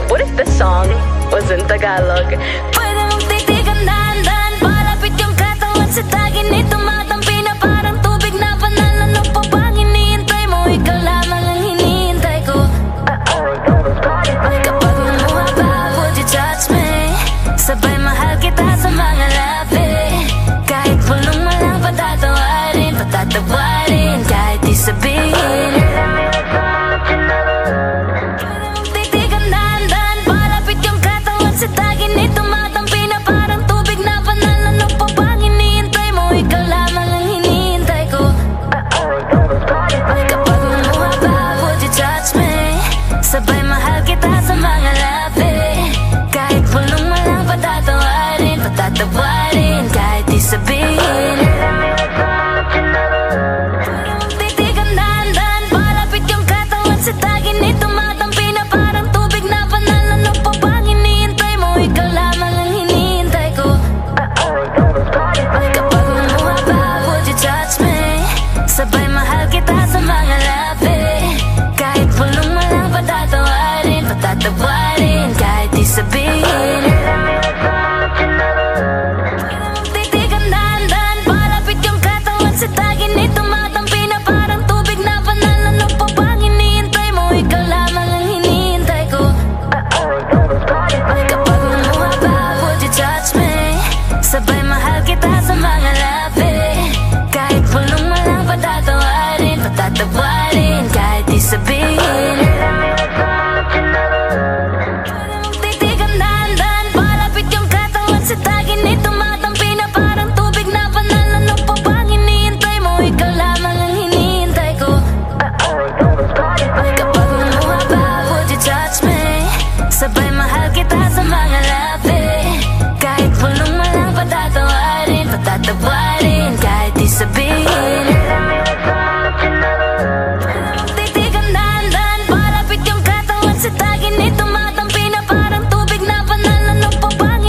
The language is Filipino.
What if the song was in Tagalog? Pwede mong titigan dahan-dahan, palapit yung katawan sa tagin nito, matampi na parang tubig na banal. Ano pa bang hinihintay mo? Ikaw lamang ang hinihintay ko. Kapag namuha ba, would you touch me? Sabay mahal kita sa mga labi. Kahit pulong mo lang patatawarin, patatawarin, kahit di sabihin. Pwede mong titigan dahan-dahan, palapit yung katawan sa tagin nito, matampi na parang tubig na banal. Ano pa bang hinihintay mo? Ikaw lamang ang hinihintay ko. Kapag namuha ba, would you touch me? Sabay